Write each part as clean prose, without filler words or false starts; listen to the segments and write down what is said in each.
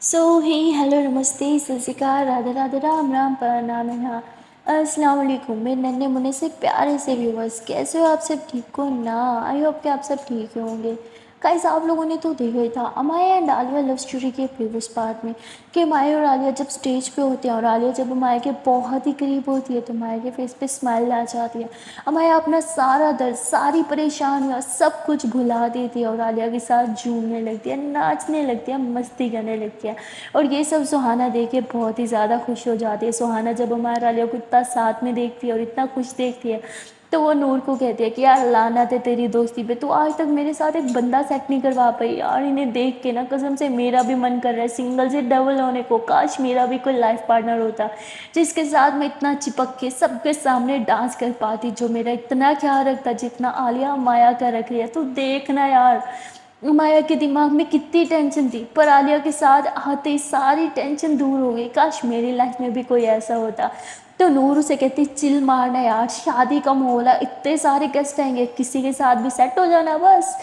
हे hello नमस्ते सत श्री अकाल राधे राधे राम राम प्रणाम है। अस्सलाम वालेकुम मेरे नन्हे मुन्ने से प्यारे से व्यूवर्स, कैसे हो आप सब? ठीक हो ना? आई होप कि आप सब ठीक होंगे। गाइस, आप लोगों ने तो देखा ही था अमाया एंड आलिया लव स्टोरी के प्रीवियस पार्ट में कि माया और आलिया जब स्टेज पे होते हैं और आलिया जब माया के बहुत ही करीब होती है तो माया के फेस पे स्माइल आ जाती है। अमाया अपना सारा दर्द, सारी परेशानियाँ सब कुछ भुला देती है और आलिया के साथ झूमने लगती है, नाचने लगती है, मस्ती करने लगती है। और ये सब सुहाना देख के बहुत ही ज़्यादा खुश हो जाती है। सुहाना जब हमारा आलिया को इतना साथ में देखती है और इतना खुश देखती है तो वो नूर को कहती है कि यार लानत है तेरी दोस्ती पे, तू आज तक मेरे साथ एक बंदा सेट नहीं करवा पाई यार। इन्हें देख के ना कसम से मेरा भी मन कर रहा है सिंगल से डबल होने को। काश मेरा भी कोई लाइफ पार्टनर होता जिसके साथ मैं इतना चिपक के सबके सामने डांस कर पाती, जो मेरा इतना ख्याल रखता जितना आलिया माया का रख रही है। तू देखना यार, माया के दिमाग में कितनी टेंशन थी पर आलिया के साथ आते ही सारी टेंशन दूर हो गई। काश मेरी लाइफ में भी कोई ऐसा होता। तो नूर उसे कहती चिल मारना यार, शादी का माहौल है, इतने सारे गेस्ट आएंगे, किसी के साथ भी सेट हो जाना बस।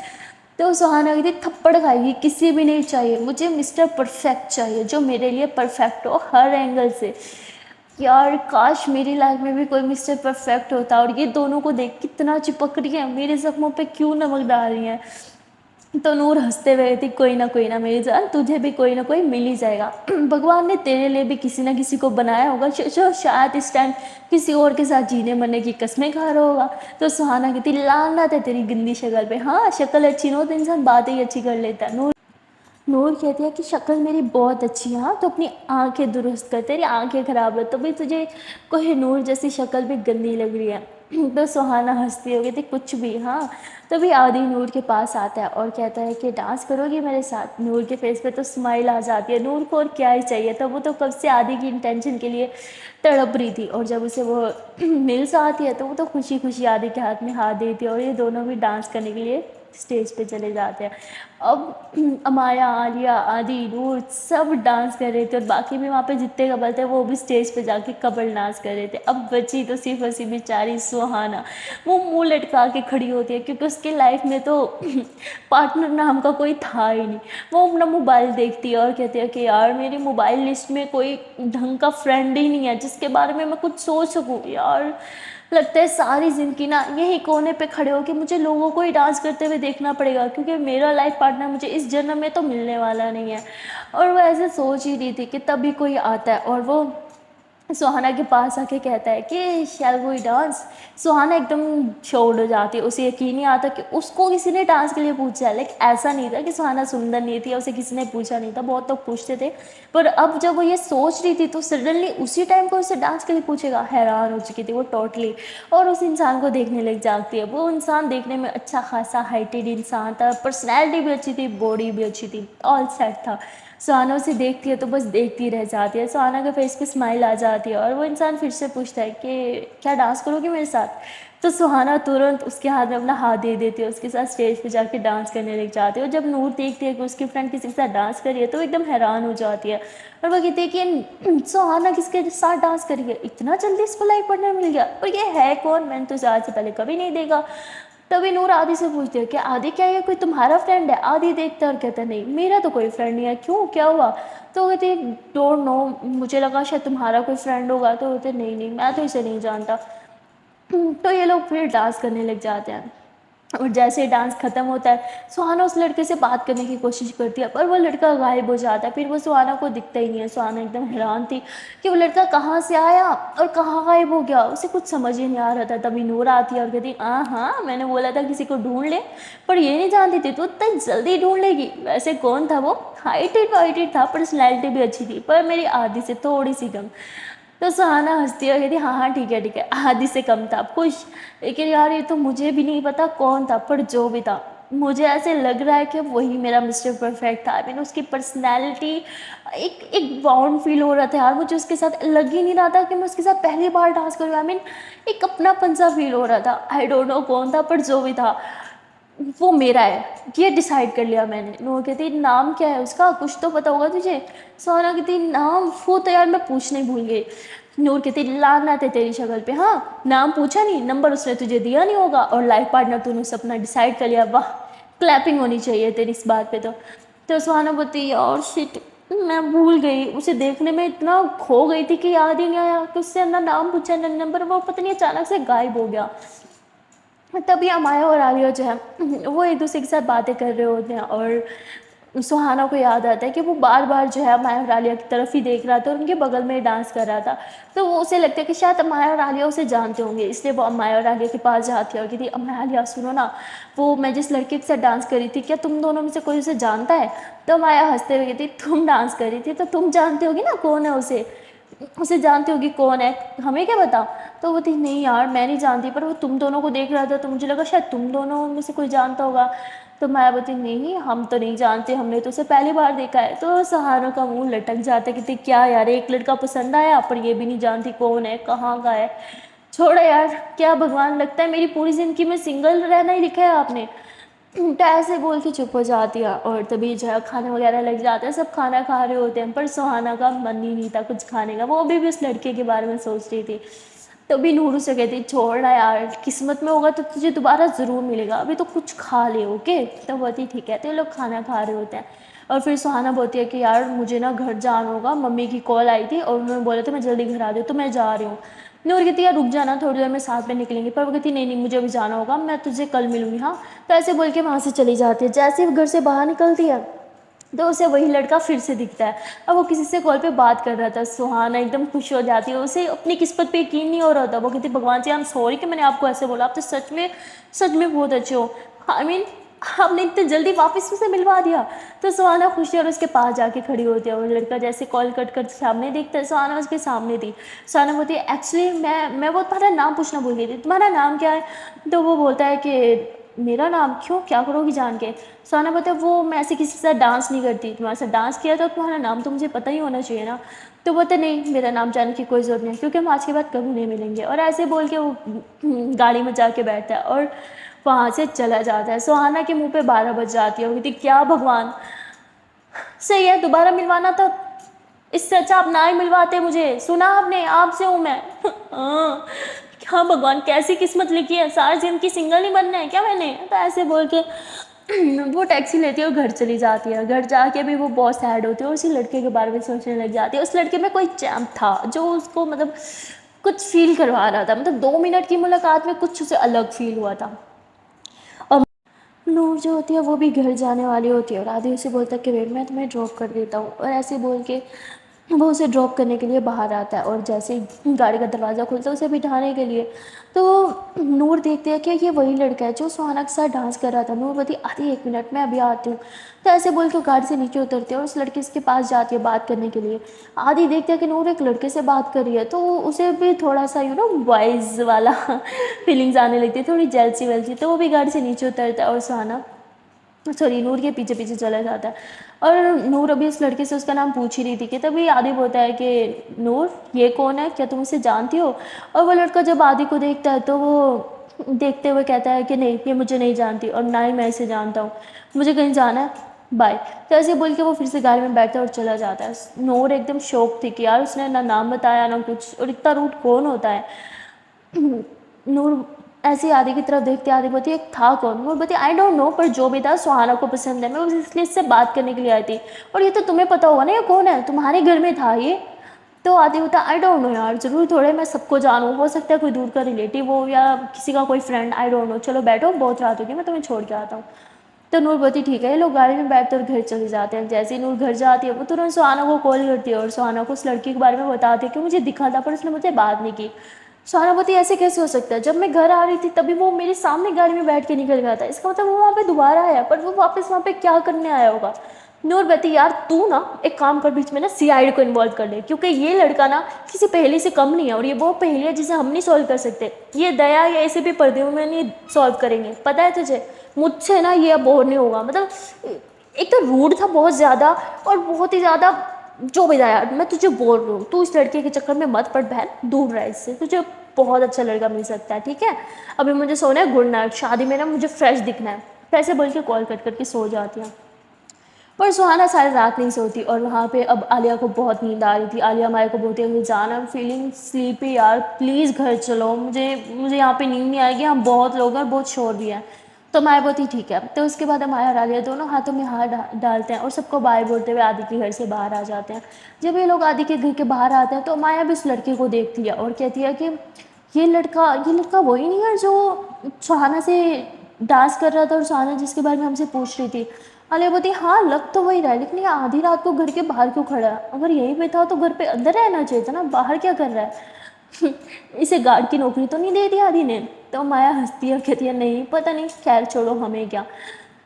तो सुहाना कहती थप्पड़ खाएगी, किसी भी नहीं चाहिए, मुझे मिस्टर परफेक्ट चाहिए जो मेरे लिए परफेक्ट हो हर एंगल से। यार काश मेरी लाइफ में भी कोई मिस्टर परफेक्ट होता। और ये दोनों को देख कितना चिपक रही है, मेरे जख्मों पे क्यों नमक डाल रही है। तो नूर हंसते हुए थी कोई ना मेरी जान, तुझे भी कोई ना कोई मिल ही जाएगा। भगवान ने तेरे लिए भी किसी ना किसी को बनाया होगा जो शायद इस टाइम किसी और के साथ जीने मरने की कस्में खा रहा होगा। तो सुहाना कहती लानत है तेरी गंदी शक्ल पे। हाँ, शक्ल अच्छी ना हो तो इंसान बातें ही अच्छी कर लेता है। नूर कहती है कि शक्ल मेरी बहुत अच्छी है, हाँ तो अपनी आंखें दुरुस्त कर, तेरी आंखें खराब है तो भी तुझे कोहिनूर जैसी शक्ल भी गंदी लग रही है। तो सुहाना हंसती हो गई थी कुछ भी। हाँ, तभी आदि नूर के पास आता है और कहता है कि डांस करोगी मेरे साथ। नूर के फेस पे तो स्माइल आ जाती है, नूर को और क्या ही चाहिए था। वो तो कब से आदि की इंटेंशन के लिए तड़प रही थी और जब उसे वो मिल से आती है तो वो तो खुशी खुशी आदि के हाथ में हाथ देती है और ये दोनों भी डांस करने के लिए स्टेज पे चले जाते हैं। अब अमाया, आलिया, आदि, नूर सब डांस कर रहे थे और बाकी भी वहाँ पे जितने कपल थे वो भी स्टेज पे जाके कपल डांस कर रहे थे। अब बची तो सिर्फ ऐसी बेचारी सुहाना, वो मुंह लटका के खड़ी होती है क्योंकि उसकी लाइफ में तो पार्टनर नाम का कोई था ही नहीं। वो अपना मोबाइल देखती है और कहती है कि यार मेरी मोबाइल लिस्ट में कोई ढंग का फ्रेंड ही नहीं है जिसके बारे में मैं कुछ सोच सकूँ। यार लगता है सारी ज़िंदगी ना यही कोने पे खड़े हो कि मुझे लोगों को ही डांस करते हुए देखना पड़ेगा क्योंकि मेरा लाइफ पार्टनर मुझे इस जन्म में तो मिलने वाला नहीं है। और वो ऐसे सोच ही रही थी कि तभी कोई आता है और वो सुहाना के पास आके कहता है कि शैल वी डांस। सुहाना एकदम शॉक्ड हो जाती है, उसे यकीन नहीं आता कि उसको किसी ने डांस के लिए पूछा है। लाइक ऐसा नहीं था कि सुहाना सुंदर नहीं थी या उसे किसी ने पूछा नहीं था, बहुत लोग पूछते थे। पर अब जब वो ये सोच रही थी तो सडनली उसी टाइम पर उसे डांस के लिए पूछेगा, हैरान हो चुकी थी वो टोटली। और उस इंसान को देखने लग जाती है। वो इंसान देखने में अच्छा खासा हाइटेड इंसान था, पर्सनैलिटी भी अच्छी थी, बॉडी भी अच्छी थी, ऑल सेट था। सुहाना उसे देखती है तो बस देखती रह जाती है। सुहाना के फेस पे स्माइल आ जाती है और वो इंसान फिर से पूछता है कि क्या डांस करोगी मेरे साथ। तो सुहाना तुरंत उसके हाथ में अपना हाथ दे देती है, उसके साथ स्टेज पे जाके डांस करने लग जाती है। और जब नूर देखती है कि उसकी फ्रेंड किसी के साथ डांस कर रही है तो वो एकदम हैरान हो जाती है और वो कहती है कि सुहाना किसके साथ डांस करी है, इतना जल्दी इसको लाइफ पार्टनर मिल गया, और ये है कौन, मैंने तो आज से पहले कभी नहीं देखा। तभी नूर आदि से पूछती है कि आदि क्या ये कोई तुम्हारा फ्रेंड है। आदि देखता है और कहता है नहीं मेरा तो कोई फ्रेंड नहीं है, क्यों क्या हुआ। तो कहते डोंट नो, मुझे लगा शायद तुम्हारा कोई फ्रेंड होगा। तो कहते नहीं नहीं मैं तो इसे नहीं जानता। तो ये लोग फिर डांस करने लग जाते हैं और जैसे ही डांस खत्म होता है सुहाना उस लड़के से बात करने की कोशिश करती है पर वो लड़का गायब हो जाता है। फिर वो सुहाना को दिखता ही नहीं है। सुहाना एकदम हैरान थी कि वो लड़का कहाँ से आया और कहाँ गायब हो गया, उसे कुछ समझ ही नहीं आ रहा था। तभी नूर आती है और कहती हाँ हाँ मैंने बोला था किसी को ढूंढ ले, पर ये नहीं जानती थी तो इतना जल्दी ढूंढ लेगी। वैसे कौन था वो, हाइटेड वाइटेड था, पर्सनैलिटी भी अच्छी थी पर मेरी आदि से थोड़ी सी कम। तो सुहाना हंसती है कहती हाँ हाँ ठीक है, आधी से कम था खुश। लेकिन यार ये तो मुझे भी नहीं पता कौन था, पर जो भी था मुझे ऐसे लग रहा है कि वही मेरा मिस्टर परफेक्ट था। आई मीन उसकी पर्सनैलिटी एक एक बाउंड फील हो रहा था यार, मुझे उसके साथ लग ही नहीं रहा था कि मैं उसके साथ पहली बार डांस करूँ। आई मीन एक अपनापन सा फील हो रहा था। आई डोंट नो कौन था पर जो भी था वो मेरा है, ये डिसाइड कर लिया मैंने। नूर कहती नाम क्या है उसका, कुछ तो पता होगा तुझे। सोना कहती नाम वो तो यार मैं पूछने भूल गई। नूर कहती लानत है तेरी शक्ल पे, हाँ नाम पूछा नहीं, नंबर उसने तुझे दिया नहीं होगा और लाइफ पार्टनर तूने सपना डिसाइड कर लिया। वाह, क्लैपिंग होनी चाहिए तेरी इस बात पे। तो सुहाना बोलती यार शिट, मैं भूल गई, उसे देखने में इतना खो गई थी कि याद ही नहीं आया कि उससे ना नाम पूछा ना नंबर, वो पता नहीं अचानक से गायब हो गया। तभी अमाया और आलिया जो है वो एक दूसरे के साथ बातें कर रहे होते हैं, और सुहाना को याद आता है कि वो बार बार जो है माया और आलिया की तरफ ही देख रहा था और उनके बगल में डांस कर रहा था। तो वो उसे लगता है कि शायद माया और आलिया उसे जानते होंगे, इसलिए वो माया और आलिया के पास जाती है और कहती है, आलिया सुनो ना, वो मैं जिस लड़के के साथ डांस कर रही थी, क्या तुम दोनों में से कोई उसे जानता है? तो माया हंसते हुए कहती, तुम डांस कर रही थी तो तुम जानते होगी ना कौन है उसे, उसे जानती होगी कौन है, हमें क्या बताओ? तो वो थी, नहीं यार मैं नहीं जानती, पर वो तुम दोनों को देख रहा था तो मुझे लगा शायद तुम दोनों में से कोई जानता होगा। तो मायावती, नहीं हम तो नहीं जानते, हमने तो उसे पहली बार देखा है। तो सहारा का मुंह लटक जाता है, कहते क्या यार, एक लड़का पसंद आया पर ये भी नहीं जानती कौन है कहाँ का है, छोड़ो यार, क्या भगवान, लगता है मेरी पूरी ज़िंदगी में सिंगल रहना ही लिखा है आपने। तो ऐसे बोल के चुप हो जाती है, और तभी जो है खाना वगैरह लग जाता है, सब खाना खा रहे होते हैं, पर सुहाना का मन ही नहीं था कुछ खाने का, वो अभी भी उस लड़के के बारे में सोच रही थी। तभी नूर उसे कहती, छोड़ना यार, किस्मत में होगा तो तुझे दोबारा ज़रूर मिलेगा, अभी तो कुछ खा ले, ओके? तो बोलती ठीक है। तो ये लोग खाना खा रहे होते हैं, और फिर सुहाना बोलती है कि यार मुझे ना घर जाना होगा, मम्मी की कॉल आई थी और उन्होंने बोला था मैं जल्दी घर आ जाऊँ, तो मैं जा रही हूँ। नूर कहती यार रुक जाना, थोड़ी देर में साथ में निकलेंगे, पर वो कहती नहीं नहीं मुझे अभी जाना होगा, मैं तुझे कल मिलूंगी, हाँ? तो ऐसे बोल के वहाँ से चली जाती है। जैसे ही घर से बाहर निकलती है तो उसे वही लड़का फिर से दिखता है। अब वो किसी से कॉल पे बात कर रहा था। सुहाना एकदम खुश हो जाती है, उसे अपनी किस्मत पे यकीन नहीं हो रहा था। वो कहती भगवान जी आई एम सॉरी कि मैंने आपको ऐसे बोला, आप तो सच में बहुत अच्छे हो, आई मीन आपने इतने जल्दी वापस उसे मिलवा दिया। तो सुहाना खुशी और उसके पास जाके खड़ी होती है, और लड़का जैसे कॉल कट कर सामने देखता है, सुहाना उसके सामने थी। सुहाना बोलती है एक्चुअली मैं वो तुम्हारा नाम पूछना भूल गई थी, तुम्हारा नाम क्या है? तो वो बोलता है कि मेरा नाम, क्यों, क्या करोगी जान के? सुहाना बोलता है वो मैं ऐसे किसी के साथ डांस नहीं करती, तुम्हारे साथ डांस किया तो तुम्हारा नाम तो मुझे पता ही होना चाहिए ना। तो बोलते नहीं, मेरा नाम जानने की कोई ज़रूरत नहीं, क्योंकि हम आज के बाद कभी नहीं मिलेंगे। और ऐसे बोल के वो गाड़ी में जाके बैठता है और वहाँ से चला जाता है। सुहाना के मुंह पे 12 बज जाती है, वो कहती क्या भगवान, सही है दोबारा मिलवाना था, इससे अच्छा आप ना ही मिलवाते मुझे, सुना आपने, आपसे हूँ मैं। हाँ, क्या भगवान, कैसी किस्मत लिखी है, सारी जिंदगी सिंगल ही बनना है क्या मैंने? तो ऐसे बोल के वो टैक्सी लेती है और घर चली जाती है। घर जाके भी वो बहुत सैड होती है और उसी लड़के के बारे में सोचने लग जाती है। उस लड़के में कोई चैम्प था जो उसको मतलब कुछ फील करवा रहा था, मतलब 2 मिनट की मुलाकात में कुछ उसे अलग फील हुआ था। और नूर जो होती है वो भी घर जाने वाली होती है, और आदि उसे बोलता है कि वेट मैं तुम्हें ड्रॉप कर देता हूँ, और ऐसे बोल के वो उसे ड्रॉप करने के लिए बाहर आता है। और जैसे ही गाड़ी का दरवाज़ा खुलता है उसे बिठाने के लिए, तो नूर देखते हैं कि ये वही लड़का है जो सुहाना के साथ डांस कर रहा था। नूर बोलती आधी 1 मिनट मैं अभी आती हूँ। तो ऐसे बोल के गाड़ी से नीचे उतरती है और उस लड़के के पास जाती है बात करने के लिए। आधी देखते हैं कि नूर एक लड़के से बात कर रही है, तो उसे भी थोड़ा सा बॉयज़ वाला फीलिंग्स आने लगती है, थोड़ी जेलसी वेलसी। तो वो भी गाड़ी से नीचे उतरता है और सुहाना सॉरी नूर के पीछे पीछे चला जाता है। और नूर अभी इस लड़के से उसका नाम पूछ ही रही थी कि तभी आदि बोलता है कि नूर ये कौन है, क्या तुम इसे जानती हो? और वो लड़का जब आदि को देखता है तो वो देखते हुए कहता है कि नहीं, ये मुझे नहीं जानती और ना ही मैं इसे जानता हूँ, मुझे कहीं जाना है, बाय। तो ऐसे बोल के वो फिर से गाड़ी में बैठता है और चला जाता है। नूर एकदम शौक थी कि यार उसने ना नाम बताया ना कुछ, और इतना रूट कौन होता है। नूर ऐसी आदि की तरफ देखते आदि बोलती है था कौन? नूर बोलती आई डोंट नो, पर जो भी था सुहाना को पसंद है, मैं बस इसलिए इससे बात करने के लिए आई थी, और ये तो तुम्हें पता होगा ना ये कौन है, तुम्हारे घर में था ये। तो आदि होता आई डोंट नो यार, ज़रूर थोड़े मैं सबको जानूँ, हो सकता है कोई दूर का रिलेटिव हो या किसी का कोई फ्रेंड, आई डोंट नो, चलो बैठो बहुत रात होगी मैं तुम्हें छोड़ के आता हूँ। तो नूर बोलती ठीक है। ये लोग गाड़ी में बैठते और घर चले जाते हैं। जैसे ही नूर घर जाती है वो तुरंत सुहाना को कॉल करती है और सुहाना को उस लड़की के बारे में बताती है कि मुझे दिखा था पर उसने मुझसे बात नहीं की। सुहाना बोलती ऐसे कैसे हो सकता है, जब मैं घर आ रही थी तभी वो मेरे सामने गाड़ी में बैठ के निकल गया था, इसका मतलब वो वहाँ पे दोबारा आया, पर वो वापस वहाँ पे क्या करने आया होगा? नूर कहती यार तू ना एक काम कर, बीच में ना सीआईडी को इन्वॉल्व कर ले, क्योंकि ये लड़का ना किसी पहेली से कम नहीं है, और ये वो पहेली है जिसे हम नहीं सॉल्व कर सकते, ये दया या ऐसे भी पर्दे में नहीं सॉल्व करेंगे, पता है तुझे? मुझसे ना ये अब और नहीं होगा, मतलब एक तो रूड था बहुत ज़्यादा, और बहुत ही ज़्यादा जो भी था यार, मैं तुझे बोल रही हूँ तू इस लड़के के चक्कर में मत पड़ बहन, दूर रह इससे, तुझे बहुत अच्छा लड़का मिल सकता है, ठीक है? अभी मुझे सोना है, गुड नाइट, शादी में ना मुझे फ्रेश दिखना है। तो ऐसे बोल के कॉल कट करके सो जाती है। पर सुहाना सारी रात नहीं सोती, और वहाँ पे अब आलिया को बहुत नींद आ रही थी। आलिया माया को बोलती है जान आई एम फीलिंग स्लीपी यार, प्लीज़ घर चलो, मुझे मुझे यहाँ पे नींद नहीं आएगी, हम बहुत लोग हैं और बहुत शोर भी है। तो माया बोलती ठीक है। तो उसके बाद माया और आलिया दोनों हाथों में हाथ डालते हैं और सबको बाय बोलते हुए आदि के घर से बाहर आ जाते हैं। जब ये लोग आदि के घर के बाहर आते हैं तो माया भी उस लड़के को देखती है और कहती है कि ये लड़का वही नहीं है जो सुहाना से डांस कर रहा था और सुहाना जिसके बारे में हमसे पूछ रही थी। आलिया बोलती हाँ लग तो वही रहा है, लेकिन ये आधी रात को घर के बाहर क्यों खड़ा है? अगर यहीं पे था तो घर पे अंदर रहना चाहिए था ना, बाहर क्या कर रहा है? इसे गार्ड की नौकरी तो नहीं दे दी आदि ने? तो माया हंसती है और कहती है नहीं पता नहीं, खैर छोड़ो हमें क्या।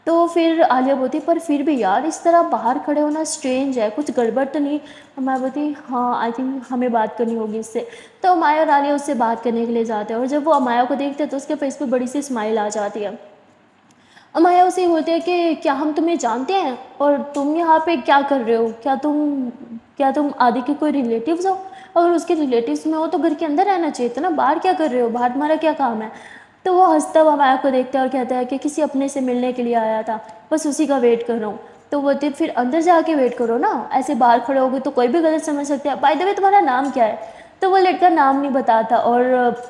तो फिर आलिया बोलती पर फिर भी यार इस तरह बाहर खड़े होना स्ट्रेंज है, कुछ गड़बड़ तो नहीं? माया बोलती हाँ आई थिंक हमें बात करनी होगी इससे। तो माया और आलिया उससे बात करने के लिए जाते हैं और जब वो माया को देखते हैं तो उसके फेस पे बड़ी सी स्माइल आ जाती है। माया उसे बोलती है कि क्या हम तुम्हें जानते हैं और तुम यहाँ पे क्या कर रहे हो? क्या तुम आदि के कोई रिलेटिव्स हो? अगर उसके रिलेटिव्स में हो तो घर के अंदर रहना चाहिए था ना, बाहर क्या कर रहे हो? बाहर तुम्हारा क्या काम है? तो वो हंसता हुआ माया को देखता है और कहता है कि किसी अपने से मिलने के लिए आया था, बस उसी का वेट कर रहा हूँ। तो वो बोलती फिर अंदर जाके वेट करो ना, ऐसे बाहर खड़े होगे तो कोई भी गलत समझ सकता है। बाय द वे तुम्हारा नाम क्या है? तो वो लड़का नाम नहीं बताता और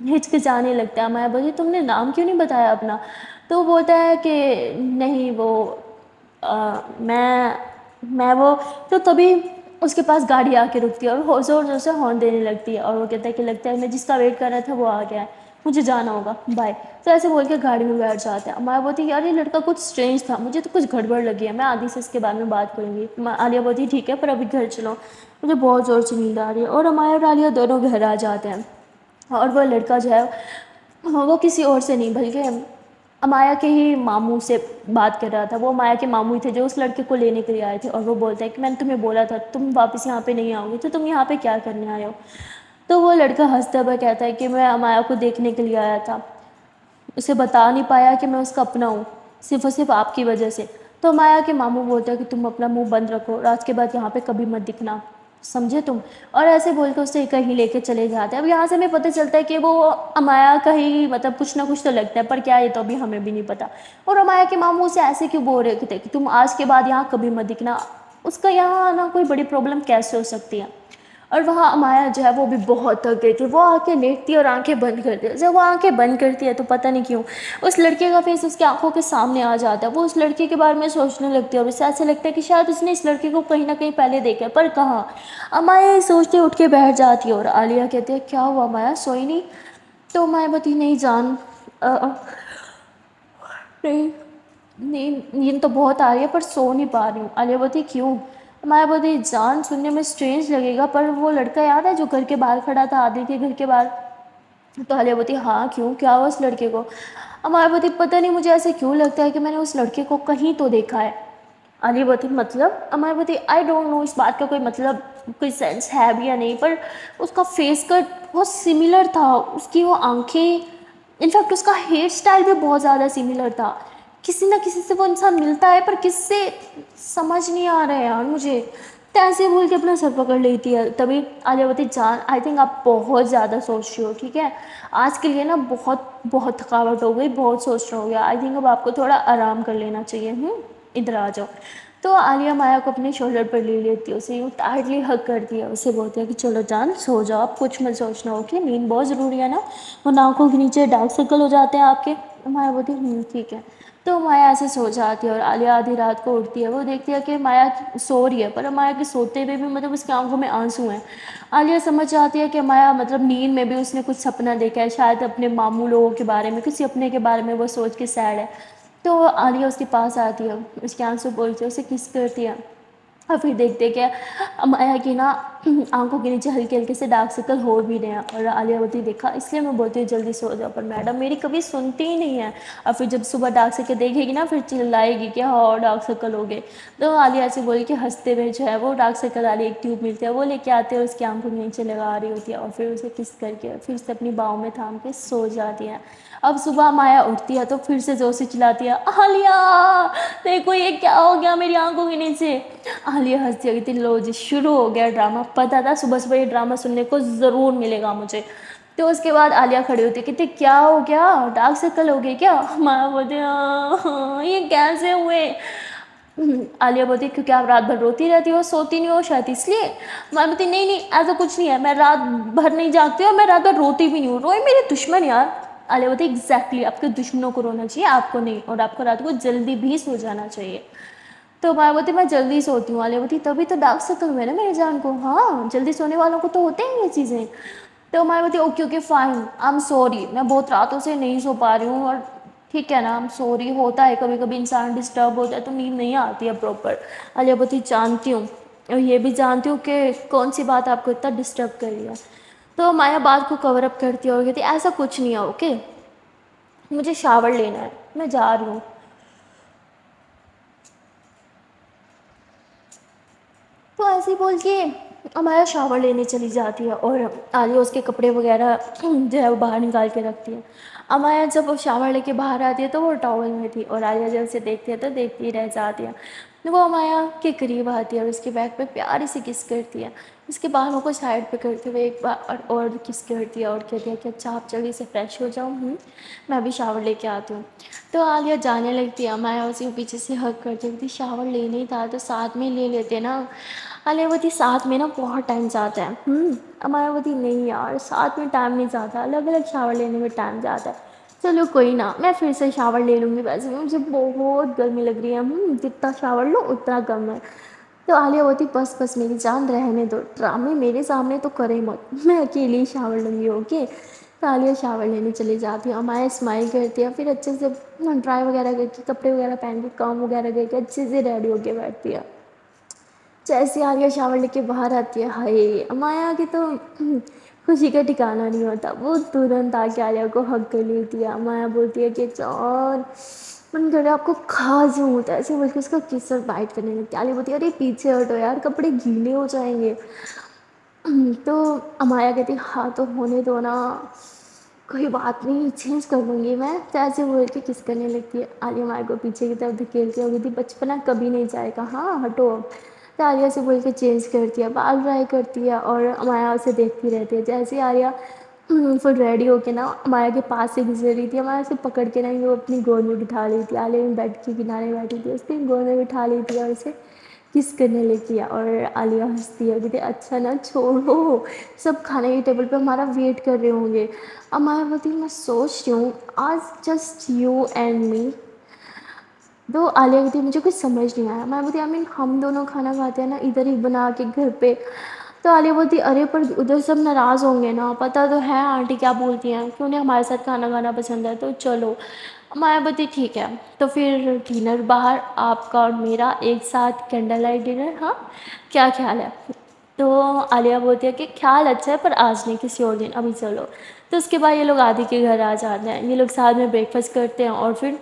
हिचकिचाने लगता है। माया बोली तुमने नाम क्यों नहीं बताया अपना? तो वो बोलता है कि नहीं वो मैं वो। तो तभी उसके पास गाड़ी आके रुकती है और ज़ोर ज़ोर से हॉर्न देने लगती है और वो कहता है कि लगता है मैं जिसका वेट कर रहा था वो आ गया है, मुझे जाना होगा, बाय। तो ऐसे बोल के गाड़ी में बैठ जाते हैं। माया बोलती यार ये लड़का कुछ स्ट्रेंज था, मुझे तो कुछ गड़बड़ लगी है, मैं आदि से इसके बारे में बात करूँगी। आलिया बोलती ठीक है पर अभी घर चलो, मुझे बहुत ज़ोर से नींद आ रही है। और माया और आलिया दोनों घर आ जाते हैं और वह लड़का जो है वो किसी और से नहीं बल्कि माया के ही मामू से बात कर रहा था। वो माया के मामू ही थे जो उस लड़के को लेने के लिए आए थे और वो बोलता है कि मैंने तुम्हें बोला था तुम वापस यहाँ पे नहीं आओगे, तो तुम यहाँ पे क्या करने आए हो? तो वो लड़का हंसता हुआ कहता है कि मैं माया को देखने के लिए आया था, उसे बता नहीं पाया कि मैं उसका अपना हूँ, सिर्फ और सिर्फ आपकी वजह से। तो माया के मामू बोलते हैं कि तुम अपना मुंह बंद रखो, रात के बाद यहाँ पे कभी मत दिखना, समझे तुम? और ऐसे बोल के उसे कहीं लेके चले जाते हैं। अब यहाँ से हमें पता चलता है कि वो अमाया का ही मतलब कुछ ना कुछ तो लगता है, पर क्या ये तो अभी हमें भी नहीं पता। और अमाया के मामू उसे ऐसे क्यों बोल रहे थे कि तुम आज के बाद यहाँ कभी मत दिखना, उसका यहाँ आना कोई बड़ी प्रॉब्लम कैसे हो सकती है? और वहाँ माया जो है वो भी बहुत थक गई थी, वो आके लेटती है और आंखें बंद करती है। जब वो आंखें बंद करती है तो पता नहीं क्यों उस लड़के का फेस उसकी आंखों के सामने आ जाता है। वो उस लड़के के बारे में सोचने लगती है और उसे ऐसे लगता है कि शायद उसने इस लड़के को कहीं ना कहीं पहले देखा है, पर कहाँ। अब माया ये सोचते उठ के बैठ जाती है और आलिया कहती है क्या हुआ माया, सोई नहीं? तो माया बती नहीं जान, नहीं नींद तो बहुत आ रही है पर सो नहीं पा रही हूँ। आलिया बोलती क्यों? मायावती जान सुनने में स्ट्रेंज लगेगा पर वो लड़का याद है जो घर के बाहर खड़ा था, आदि के घर के बाहर? तो आलिया बोलती हाँ क्यों, क्या हुआ उस लड़के को? मायावती पता नहीं मुझे ऐसे क्यों लगता है कि मैंने उस लड़के को कहीं तो देखा है। आलिया बोलती मतलब? मायावती आई डोंट नो इस बात का कोई मतलब कोई सेंस है भी या नहीं, पर उसका फेस कट बहुत सिमिलर था, उसकी वो आंखें, इनफैक्ट उसका हेयर स्टाइल भी बहुत ज़्यादा सिमिलर था। किसी ना किसी से वो इंसान मिलता है पर किससे समझ नहीं आ रहा है यार मुझे। तो ऐसे बोल के अपना सर पकड़ लेती है। तभी आलिया बोलती जान आई थिंक आप बहुत ज़्यादा सोच रही हो, ठीक है? आज के लिए ना बहुत बहुत थकावट हो गई, बहुत सोच रहे हो गया, आई थिंक अब आपको थोड़ा आराम कर लेना चाहिए। इधर आ जाओ। तो आलिया माया को अपने शोल्डर पर ले लेती है, उसे यूँ टाइटली हग करती है, उसे बोलती है कि चलो जान सो जाओ, आप कुछ मत सोचना, ओके? नींद बहुत ज़रूरी है ना, वरना आँखों के नीचे डार्क सर्कल हो जाते हैं आपके। माया बोलती ठीक है। तो माया ऐसे सो जाती है और आलिया आधी रात को उठती है। वो देखती है कि माया सो रही है पर माया के सोते हुए भी मतलब उसकी आंखों में आंसू हैं। आलिया समझ जाती है कि माया मतलब नींद में भी उसने कुछ सपना देखा है, शायद अपने मामू लोगों के बारे में, किसी अपने के बारे में वो सोच के सैड है। तो आलिया उसके पास आती है, उसके आंसू पोंछती है, उसे किस करती है और फिर देखते क्या माया की ना आंखों के नीचे हल्के हल्के से डार्क सर्कल हो भी रहे हैं। और आलिया बोलती देखा, इसलिए मैं बोलती हूँ जल्दी सो जाओ, पर मैडम मेरी कभी सुनती ही नहीं है। और फिर जब सुबह डार्क सर्कल देखेगी ना फिर चिल्लाएगी कि हाँ डार्क सर्कल हो गए। तो आलिया ऐसे बोल के हंसते हुए जो है वो डार्क सर्कल वाली एक ट्यूब मिलती है, वो लेके आते हैं, उसकी आंखों के नीचे लगा रही होती है और फिर उसे किस करके फिर से अपनी बाहों में थाम के सो जाती है। अब सुबह माया उठती है तो फिर से जोर से चिल्लाती है आलिया देखो ये क्या हो गया मेरी आंखों के नीचे। आलिया हंसती है, लो जी शुरू हो गया ड्रामा, पता था सुबह सुबह ये ड्रामा सुनने को ज़रूर मिलेगा मुझे। तो उसके बाद आलिया खड़ी होती है, कहती क्या हो गया, डार्क सर्कल हो गए क्या? माया बोलती हाँ ये कैसे हुए? आलिया बोलती क्योंकि आप रात भर रोती रहती हो, सोती नहीं हो शायद इसलिए। माया बोलती नहीं नहीं ऐसा कुछ नहीं है, मैं रात भर नहीं जागती और मैं रात भर रोती भी नहीं हूँ, रोए मेरे दुश्मन यार। आलिया बोलती एग्जैक्टली आपके दुश्मनों को रोना चाहिए, आपको नहीं, और आपको रात को जल्दी भी सो जाना चाहिए। तो माया बोलती मैं जल्दी सोती हूँ। आलिया बोलती तभी तो डार्क सर्कल हुए ना मेरी जान को, हाँ जल्दी सोने वालों को तो होते हैं ये चीज़ें। तो माया बोलती okay okay fine, I am sorry, मैं बहुत रातों से नहीं सो पा रही हूँ, और ठीक है ना, आई एम सॉरी, होता है कभी कभी इंसान डिस्टर्ब हो जाए तो नींद नहीं आती है प्रॉपर। आलिया बोलती जानती हूँ, और ये भी जानती हूँ कि कौन सी बात आपको इतना डिस्टर्ब कर रही है। तो माया बात को कवर अप करती है और कहती है ऐसा कुछ नहीं है, ओके मुझे शावर लेना है, मैं जा रही हूँ। तो ऐसे ही बोल के अमाया शावर लेने चली जाती है, और आलिया उसके कपड़े वगैरह जो है वो बाहर निकाल के रखती है। अमाया जब वो शावर लेके बाहर आती है तो वो टॉवल में थी, और आलिया जब उसे देखती है तो देखती ही रह जाती है। तो वो अमाया के करीब आती है और उसके बैक पे प्यारी सी किस करती है, उसके बालों को साइड पे करते हुए एक बार और किस करती है, और कहती है कि अच्छा आप जल्दी से फ्रेश हो जाओ, मैं भी शावर लेके आती हूँ। तो आलिया जाने लगती है, अमाया उसी को पीछे से हग कर देती, शावर लेने ही था तो साथ में ले लेते ना। मायावती साथ में ना बहुत टाइम जाता है। मायावती नहीं यार, साथ में टाइम नहीं जाता, अलग अलग शावर लेने में टाइम जाता है। चलो कोई ना, मैं फिर से शावर ले लूँगी, वैसे भी मुझे बहुत गर्मी लग रही है, जितना शावर लो उतना कम है। तो आलिया बोलती बस बस मेरी जान रहने दो, ड्रामे मेरे सामने तो करे मत, मैं अकेली ही शावर लूँगी, ओके। तो आलिया शावर लेने चली जाती है, अमाया स्माइल करती है, फिर अच्छे से ड्राई वगैरह करके कपड़े वगैरह पहन के काम वगैरह करके अच्छे से रेडी होके बैठती है। जैसे आलिया शावर लेके बाहर आती है, हाय माया की तो खुशी का ठिकाना नहीं होता, वो तुरंत आके आलिया को हग कर लेती है। माया बोलती है कि जान मन कर रहा है आपको खा जाऊँ, तो ऐसे बोल के उसका किस और बाइट करने लगती है। आलिया बोलती है अरे पीछे हटो यार, कपड़े गीले हो जाएंगे। तो अमाया कहती हाँ तो होने दो ना, कोई बात नहीं चेंज कर लूँगी मैं, तो ऐसे बोल के किस करने लगती है। आलिया माया को पीछे की तरफ धकेलती होगी थी, बचपना कभी नहीं जाएगा, हाँ हटो अब। तो आलिया से बोल के चेंज करती है, बाल ड्राई करती है, और माया उसे देखती रहती है। जैसे ही आलिया फिर रेडी होके ना माया के पास से गुजर रही थी, माया उसे पकड़ के ना वो अपनी गोद में बिठा ली थी। आलिया बेड के किनारे बैठी थी, उसकी गोद में बिठा ली थी और उसे किस करने लगी है। और आलिया हंसती है, कहती अच्छा ना छोड़ो, सब खाने की टेबल पे हमारा वेट कर रहे होंगे। अब मायावती मैं सोच रही हूँ आज जस्ट यू एंड मी। तो आलिया कहती मुझे कुछ समझ नहीं आया। मायावती आई मीन हम दोनों खाना खाते हैं ना इधर ही बना के घर पे। तो आलिया बोलती अरे पर उधर सब नाराज़ होंगे ना, पता तो है आंटी क्या बोलती हैं कि उन्हें हमारे साथ खाना खाना पसंद है, तो चलो। मायावती ठीक है, तो फिर डिनर बाहर आपका और मेरा एक साथ कैंडल लाइट डिनर, हाँ क्या ख्याल है। तो आलिया बोलती है कि ख्याल अच्छा है पर आज नहीं, किसी और दिन, अभी चलो। तो उसके बाद ये लोग आदि के घर आ जाते हैं, ये लोग साथ में ब्रेकफास्ट करते हैं, और फिर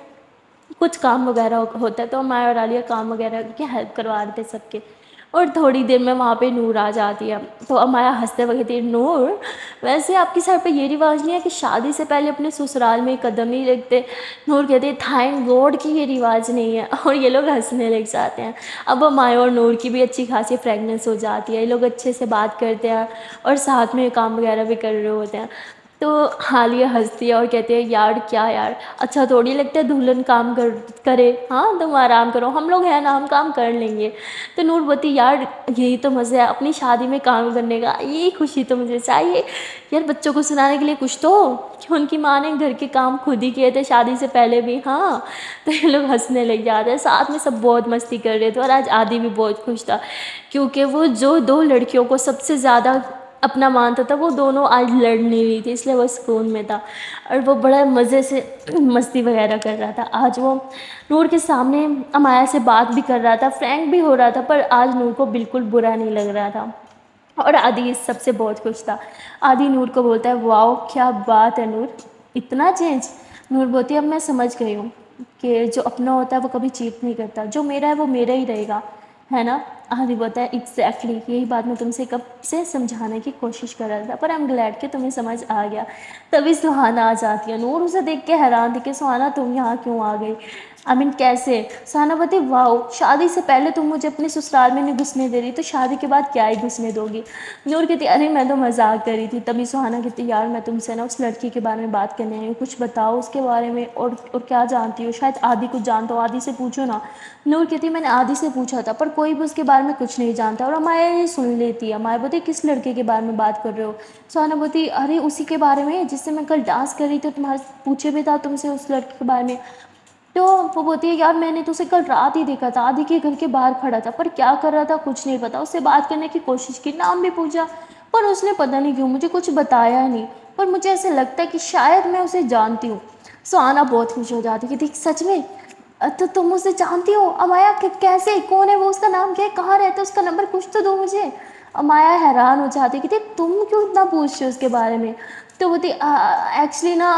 कुछ काम वगैरह होता है तो माया और आलिया काम वगैरह की हेल्प करवा रहे थे सबके। और थोड़ी देर में वहाँ पे नूर आ जाती है, तो अमाया हंसते हुए कहती है नूर वैसे आपकी साइड पे ये रिवाज नहीं है कि शादी से पहले अपने ससुराल में कदम नहीं रखते। नूर कहती है थैंक गॉड कि ये रिवाज नहीं है, और ये लोग हंसने लग जाते हैं। अब अमाया और नूर की भी अच्छी खासी फ्रेगनेंस हो जाती है, ये लोग अच्छे से बात करते हैं और साथ में काम वगैरह भी कर रहे होते हैं। तो हालिया हंसती है और कहती है यार क्या यार, अच्छा थोड़ी लगता है दुल्हन काम करे, हाँ तुम आराम करो, हम लोग हैं ना, हम काम कर लेंगे। तो नूर बोती यार यही तो मज़ा है अपनी शादी में काम करने का, यही खुशी तो मुझे चाहिए यार, बच्चों को सुनाने के लिए कुछ तो कि उनकी माँ ने घर के काम खुद ही किए थे शादी से पहले भी, हाँ। तो ये लोग हंसने लग जाते हैं, साथ में सब बहुत मस्ती कर रहे थे, और आज आदि भी बहुत खुश था क्योंकि वो जो दो लड़कियों को सबसे ज़्यादा अपना मानता था वो दोनों आज लड़ नहीं रही थी, इसलिए वो सुकून में था, और वो बड़ा मज़े से मस्ती वगैरह कर रहा था। आज वो नूर के सामने अमाया से बात भी कर रहा था, फ्रैंक भी हो रहा था, पर आज नूर को बिल्कुल बुरा नहीं लग रहा था, और आदि इस सबसे बहुत खुश था। आदि नूर को बोलता है वाओ क्या बात है नूर, इतना चेंज। नूर बोलती है अब मैं समझ गई हूँ कि जो अपना होता है वो कभी चीट नहीं करता, जो मेरा है वो मेरा ही रहेगा, है ना। आदि बोलता है एग्जैक्टली यही बात मैं तुमसे कब से समझाने की कोशिश कर रहा था, पर आई एम ग्लैड कि तुम्हें समझ आ गया। तभी सुहाना आ जाती है, नूर उसे देख के हैरान थी कि सुहाना तुम यहाँ क्यों आ गई। आई मीन कैसे? सहानुभूति वाओ, शादी से पहले तुम मुझे अपने ससुराल में नहीं घुसने दे रही, तो शादी के बाद क्या ही घुसने दोगी? नूर कहती अरे मैं तो मजाक कर रही थी। तभी सुहाना कहती यार मैं तुमसे ना उस लड़की के बारे में बात करने आई हूँ, कुछ बताओ उसके बारे में, और क्या जानती हो, शायद आदि कुछ जानता हो, आदि से पूछो ना। नूर कहती मैंने आदि से पूछा था पर कोई भी उसके बारे में कुछ नहीं जानता। और अमाया ये सुन लेती है। अमाया बोलती किस लड़के के बारे में बात कर रहे हो? सुहाना बोलती अरे उसी के बारे में जिससे मैं कल डांस कर रही थी, तुम्हारे पूछे भी था तुमसे उस लड़के के बारे में। तो वो बोलती है यार मैंने तो उसे कल रात ही देखा था, आदि के घर के बाहर खड़ा था, पर क्या कर रहा था कुछ नहीं पता। उससे बात करने की कोशिश की, नाम भी पूछा, पर उसने पता नहीं क्यों मुझे कुछ बताया नहीं। पर मुझे ऐसे लगता है कि शायद मैं उसे जानती हूँ। सुहाना बहुत खुश हो जाती है कि सच में? तो तुम उसे जानती हो? अमाया कैसे, कौन है वो, उसका नाम क्या है, कहाँ रहता है, उसका नंबर कुछ तो दो मुझे। अमाया हैरान हो जाती कि तुम क्यों इतना पूछते हो उसके बारे में? तो बोलती एक्चुअली ना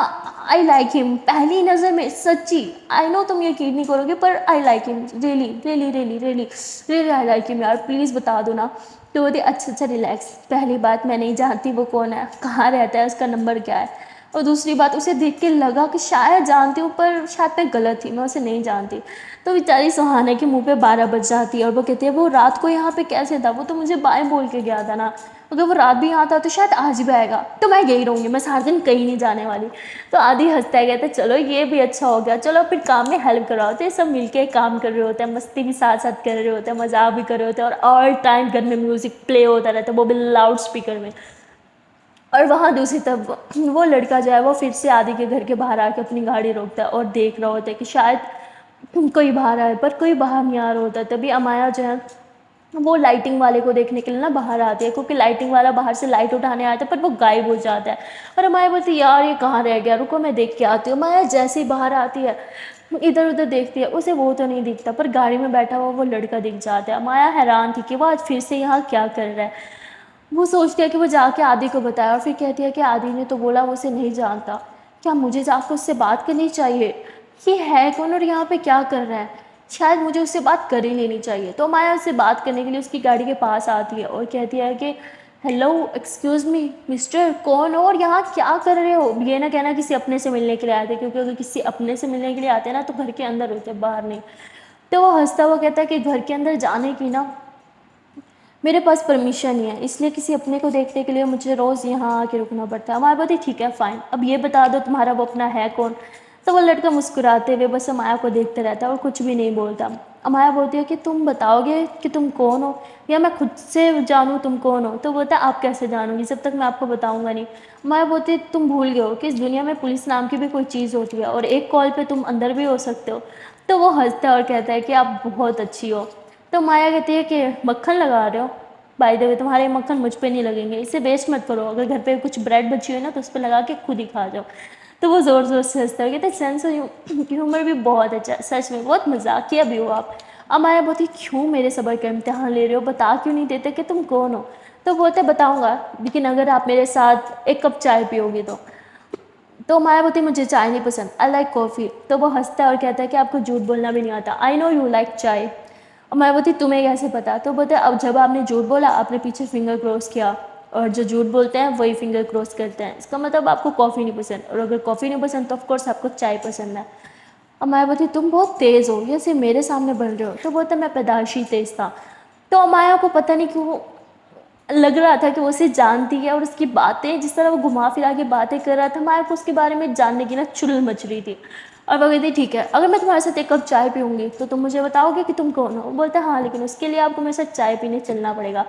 आई लाइक हिम, पहली नज़र में सच्ची, आई नो तुम यकीन नहीं करोगे पर I like him, really really really really really I like him यार, प्लीज़ बता दो ना। तो बोलती अच्छा अच्छा रिलैक्स, पहली बात मैं नहीं जानती वो कौन है, कहाँ रहता है, उसका नंबर क्या है। और दूसरी बात उसे देख के लगा कि शायद जानती हूँ पर शायद मैं गलत थी, मैं उसे नहीं जानती। तो बेचारी सुहाना के मुंह पे 12 बज जाती है और वो कहती है वो रात को यहाँ पे कैसे था, वो तो मुझे बाएं बोल के गया था ना, अगर वो रात भी यहाँ था तो शायद आज भी आएगा, तो मैं यही रहूँगी, मैं सारा दिन कहीं नहीं जाने वाली। तो आदि हंसता है, कहता है चलो ये भी अच्छा हो गया, चलो फिर काम में हेल्प कराओ। तो ये सब मिलके काम कर रहे होते हैं, मस्ती भी साथ साथ कर रहे होते हैं, मजाक भी कर रहे होते हैं, और ऑल टाइम घर में म्यूजिक प्ले होता रहता है, वो भी लाउड स्पीकर में। और वहाँ दूसरी तरफ वो लड़का जो है वो फिर से आदि के घर के बाहर आके अपनी गाड़ी रोकता है और देख रहा होता है कि शायद कोई बाहर आए, पर कोई बाहर नहीं आ रहा होता। तभी अमाया जो है वो लाइटिंग वाले को देखने के लिए ना बाहर आती है, क्योंकि लाइटिंग वाला बाहर से लाइट उठाने आता है पर वो गायब हो जाता है। और अमाया बोलती है यार ये कहाँ रह गया, रुको मैं देख के आती हूँ। अमाया जैसे ही बाहर आती है इधर उधर देखती है, उसे वो तो नहीं दिखता पर गाड़ी में बैठा हुआ वो लड़का दिख जाता है। अमाया हैरान थी कि वो आज फिर से यहाँ क्या कर रहा है। वो सोचती है कि वो जाके आदि को बताया, और फिर कहती है कि आदि ने तो बोला वो उसे नहीं जानता, क्या मुझे जाकर उससे बात करनी चाहिए? ये है कौन और यहाँ पे क्या कर रहा है? शायद मुझे उससे बात कर ही लेनी चाहिए। तो माया उससे बात करने के लिए उसकी गाड़ी के पास आती है और कहती है कि हेलो एक्सक्यूज़ मी मिस्टर, कौन हो और यहाँ क्या कर रहे हो? ये ना कहना किसी अपने से मिलने के लिए आए थे, क्योंकि अगर किसी अपने से मिलने के लिए आते हैं ना तो घर के अंदर होते हैं, बाहर नहीं। तो वो हंसता हुआ कहता है कि घर के अंदर जाने की ना मेरे पास परमिशन नहीं है, इसलिए किसी अपने को देखने के लिए मुझे रोज़ यहाँ आके रुकना पड़ता है। अमाया बोलती ठीक है फ़ाइन, अब ये बता दो तुम्हारा वो अपना है कौन? तो वो लड़का मुस्कुराते हुए बस अमाया को देखता रहता है और कुछ भी नहीं बोलता। अमाया बोलती है कि तुम बताओगे कि तुम कौन हो, या मैं खुद से जानूँ तुम कौन हो? तो बोलता है आप कैसे जानोगी जब तक मैं आपको बताऊँगा नहीं। अमाया बोलती है तुम भूल गए हो कि इस दुनिया में पुलिस नाम की भी कोई चीज़ होती है, और एक कॉल पर तुम अंदर भी हो सकते हो। तो वो हंसता है और कहता है कि आप बहुत अच्छी हो। तो माया कहती है कि मक्खन लगा रहे हो? बाय द वे तुम्हारे मक्खन मुझ पे नहीं लगेंगे, इसे वेस्ट मत करो, अगर घर पे कुछ ब्रेड बची हुई ना तो उस पर लगा के खुद ही खा जाओ। तो वो ज़ोर ज़ोर से हंसता है, कहते सेंस ऑफ ह्यूमर भी बहुत अच्छा है, सच में बहुत मजाकिया भी हो आप। अमाया बोलती क्यों मेरे सबर का इम्तिहान ले रहे हो, बता क्यों नहीं देते कि तुम कौन हो? तो बोलते बताऊँगा लेकिन अगर आप मेरे साथ एक कप चाय पियोगे तो माया बोलती मुझे चाय नहीं पसंद, आई लाइक कॉफ़ी। तो वो हंसता है और कहता है कि आपको झूठ बोलना भी नहीं आता, आई नो यू लाइक चाय। और माया बोलती तुम्हें कैसे पता? तो बोलते अब जब आपने झूठ बोला आपने पीछे फिंगर क्रॉस किया, और जो झूठ बोलते हैं वही फिंगर क्रॉस करते हैं, इसका मतलब आपको कॉफ़ी नहीं पसंद, और अगर कॉफ़ी नहीं पसंद तो ऑफकोर्स आपको चाय पसंद है। और माया बोलती तुम बहुत तेज़ हो, ये सिर्फ मेरे सामने बन रहे हो। तो बोलते मैं पैदाइशी तेज़ था। तो माया को पता नहीं क्यों लग रहा था कि वो उसे जानती है, और उसकी बातें जिस तरह वो घुमा फिरा के बातें कर रहा था, माया को उसके बारे में जानने की ना चुल मच रही थी। और वो कहती ठीक है अगर मैं तुम्हारे साथ एक कप चाय पीऊँगी तो तुम मुझे बताओगे कि तुम कौन हो? वो बोलता हाँ लेकिन उसके लिए आपको मेरे साथ चाय पीने चलना पड़ेगा।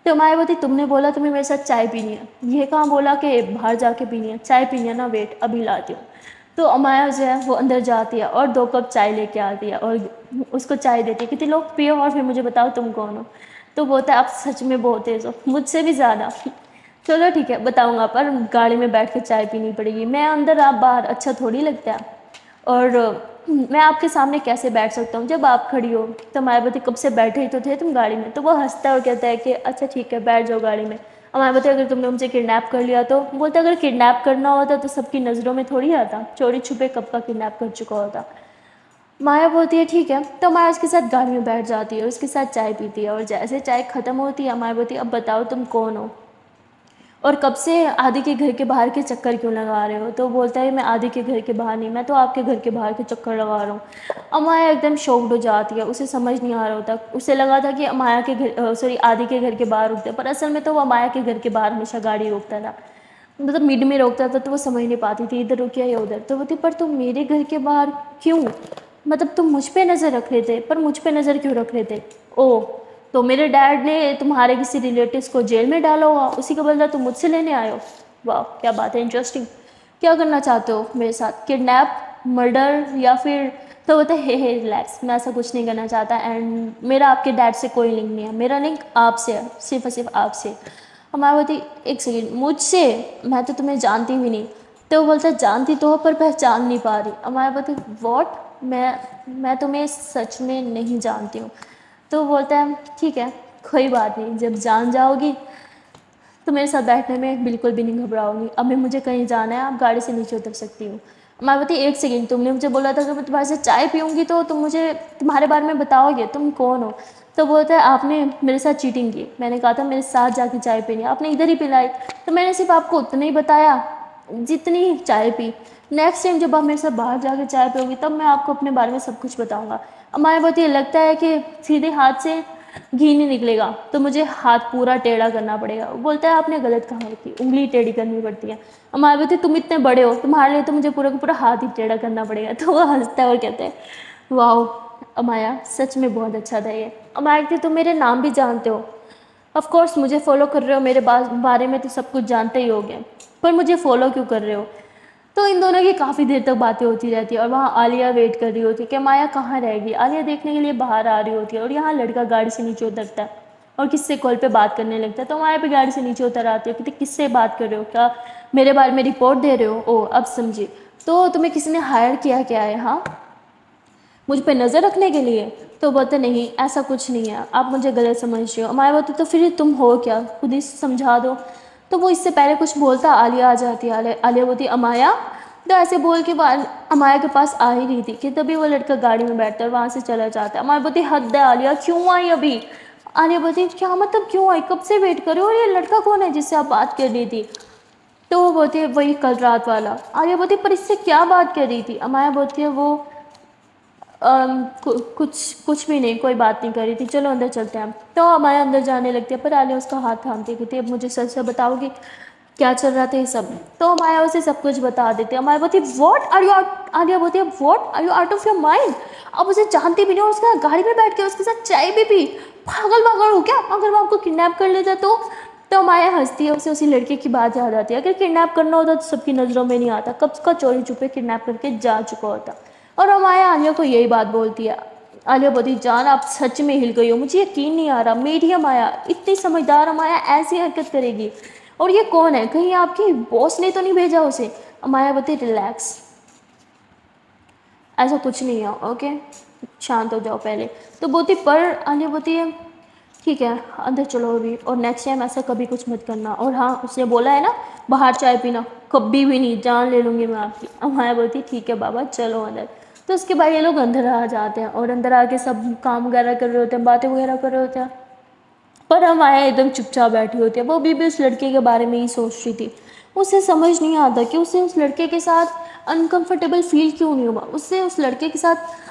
तो माया बोलती तुमने बोला तुम्हें मेरे साथ चाय पीनी है, ये कहाँ बोला कि बाहर जाके पीनी है, चाय पीनी है ना, वेट अभी लाती हूँ। तो अमाया जो है वो अंदर जाती है और 2 कप चाय लेके आती है और उसको चाय देती है, कितनी लोग पियो और फिर मुझे बताओ तुम कौन हो। तो बोलता है आप सच में बहुत तेज़ हो, मुझसे भी ज़्यादा। चलो ठीक है बताऊँगा, पर गाड़ी में बैठ के चाय पीनी पड़ेगी, मैं अंदर आप बाहर, अच्छा थोड़ी लगता है। और मैं आपके सामने कैसे बैठ सकता हूँ जब आप खड़ी हो? तो मायावती कब से बैठे ही तो थे तुम गाड़ी में। तो वो हंसता है और कहता है कि अच्छा ठीक है बैठ जाओ गाड़ी में। और मायावती अगर तुमने मुझे किडनैप कर लिया तो? बोलता अगर किडनैप करना होता तो सबकी नज़रों में थोड़ी आता, चोरी छुपे कब का किडनैप कर चुका होता। माया बोलती है ठीक है। तो माया उसके साथ गाड़ी में बैठ जाती है, उसके साथ चाय पीती है, और जैसे चाय ख़त्म होती है माया बोलती है अब बताओ तुम कौन हो? और कब से आदि के घर के बाहर के चक्कर क्यों लगा रहे हो? तो बोलता है मैं आदि के घर के बाहर नहीं, मैं तो आपके घर के बाहर के चक्कर लगा रहा हूँ। अमाया एकदम शॉक्ड हो जाती है, उसे समझ नहीं आ रहा होता। उसे लगा था कि अमाया के घर सॉरी आदि के घर के बाहर रुकते, पर असल में तो वो अमाया के घर के बाहर हमेशा गाड़ी रोकता था। मतलब मिड में रोकता था तो वो समझ नहीं पाती थी इधर रुकिया या उधर। तो बोलती पर तुम मेरे घर के बाहर क्यों? मतलब तुम मुझ पे नज़र रख रहे थे, पर मुझ पे नज़र क्यों रख रहे थे? ओह, तो मेरे डैड ने तुम्हारे किसी रिलेटिव्स को जेल में डाला होगा, उसी का बदला तुम मुझसे लेने आए हो। वाह क्या बात है, इंटरेस्टिंग। क्या करना चाहते हो मेरे साथ? किडनैप, मर्डर या फिर? तो बोलते हे रिलैक्स, मैं ऐसा कुछ नहीं करना चाहता एंड मेरा आपके डैड से कोई लिंक नहीं है, मेरा लिंक आपसे है, सिर्फ और सिर्फ आपसे। मायावती एक सेकेंड, मुझसे? मैं तो तुम्हें जानती भी नहीं। तो वो बोलता है जानती तो हो पर पहचान नहीं पा रही। मायावती वॉट? मैं तुम्हें सच में नहीं जानती हूँ। तो वो बोलता है ठीक है कोई बात नहीं, जब जान जाओगी तो मेरे साथ बैठने में बिल्कुल भी नहीं घबराओगी। अभी मुझे कहीं जाना है, आप गाड़ी से नीचे उतर सकती हो। मायावती एक सेकेंड, तुमने मुझे बोला था कि मैं तुम्हारे से चाय पीऊँगी तो तुम मुझे तुम्हारे बारे में बताओगे, तुम कौन हो? तो बोलता है आपने मेरे साथ चीटिंग की। मैंने कहा था मेरे साथ जाके चाय पीनी, आपने इधर ही पिलाई। तो मैंने सिर्फ आपको उतना ही बताया जितनी चाय पी। नेक्स्ट टाइम जब आप मेरे साथ बाहर जाके चाय पियोगी तब मैं आपको अपने बारे में सब कुछ बताऊँगा। मायावती लगता है कि सीधे हाथ से घी नहीं निकलेगा तो मुझे हाथ पूरा टेढ़ा करना पड़ेगा। वो बोलता है आपने गलत कहा होती, उंगली टेढ़ी करनी पड़ती है। मायावती तुम इतने बड़े हो, तुम्हारे लिए तो मुझे पूरा का पूरा हाथ ही टेढ़ा करना पड़ेगा। तो वो हंसता है और कहते हैं वाह अमाया सच में बहुत अच्छा था ये। अमाया कहती तुम मेरे नाम भी जानते हो? ऑफ कोर्स मुझे फॉलो कर रहे हो, मेरे बारे में तो सब कुछ जानते ही होगे, पर मुझे फॉलो क्यों कर रहे हो? तो इन दोनों की काफ़ी देर तक बातें होती रहती है और वहाँ आलिया वेट कर रही होती है कि माया कहाँ रहेगी। आलिया देखने के लिए बाहर आ रही होती है और यहाँ लड़का गाड़ी से नीचे उतरता है और किससे कॉल पे बात करने लगता है। तो माया भी गाड़ी से नीचे उतर आती है, कहती किससे बात कर रहे हो? क्या मेरे बारे में रिपोर्ट दे रहे हो? ओह अब समझी, तो तुम्हें किसी ने हायर किया क्या है हाँ मुझ पे नज़र रखने के लिए? तो बोलते नहीं ऐसा कुछ नहीं है, आप मुझे गलत समझ रहे हो। माया बोलती तो फिर तुम हो क्या, खुद ही समझा दो। तो वो इससे पहले कुछ बोलता आलिया आ जाती है। आलिया बोलती अमाया। तो ऐसे बोल के वो अमाया के पास आ ही रही थी कि तभी वो लड़का गाड़ी में बैठता है और वहाँ से चला जाता है। अमाया बोलती हद है आलिया, क्यों आई अभी? आलिया बोलती क्या मतलब क्यों आई, कब से वेट कर रहे हो? और ये लड़का कौन है जिससे आप बात कर रही थी? तो वो बोलती है वही कल रात वाला। आलिया बोलती पर इससे क्या बात कर रही थी? अमाया बोलती है वो कुछ भी नहीं, कोई बात नहीं कर रही थी, चलो अंदर चलते हैं। तो हमारे अंदर जाने लगती है पर आलिया उसका हाथ थामती कहती है अब मुझे सच से बताओगी क्या चल रहा था ये सब? तो माया उसे सब कुछ बता देती है। माया बोलती what are you out, Alia बोलती है what are you out of your mind? अब उसे जानती भी नहीं और उसके साथ गाड़ी में बैठ के उसके साथ चाय भी पी। पागल पागल हो क्या? अगर वो आपको किडनैप कर लेता तो माया हंसती है, उसे उसी लड़के की बात याद आती है। अगर किडनैप करना होता तो सबकी नज़रों में नहीं आता, कब का चोरी छुपे किडनैप करके जा चुका होता। और माया आलिया को यही बात बोलती है। आलिया बोलती जान आप सच में हिल गई हो, मुझे यकीन नहीं आ रहा मेरी माया इतनी समझदार माया ऐसी हरकत करेगी। और ये कौन है, कहीं आपकी बॉस ने तो नहीं भेजा उसे? माया बोलती रिलैक्स, ऐसा कुछ नहीं है ओके, शांत हो जाओ पहले। तो बोलती पर आलिया बोलती है ठीक है अंदर चलो अभी, और नेक्स्ट टाइम ऐसा कभी कुछ मत करना। और हाँ उसने बोला है ना बाहर चाय पीना, कभी भी नहीं, जान ले लूँगी मैं आपकी। माया बोलती ठीक है बाबा चलो अंदर। तो उसके बाद ये लोग अंदर आ जाते हैं और अंदर आके सब काम वगैरह कर रहे होते हैं, बातें वगैरह कर रहे होते हैं। पर माया एकदम चुपचाप बैठी होती है, वो भी उस लड़के के बारे में ही सोच रही थी। उसे समझ नहीं आता कि उसे उस लड़के के साथ अनकंफर्टेबल फील क्यों नहीं हुआ, उससे उस लड़के के साथ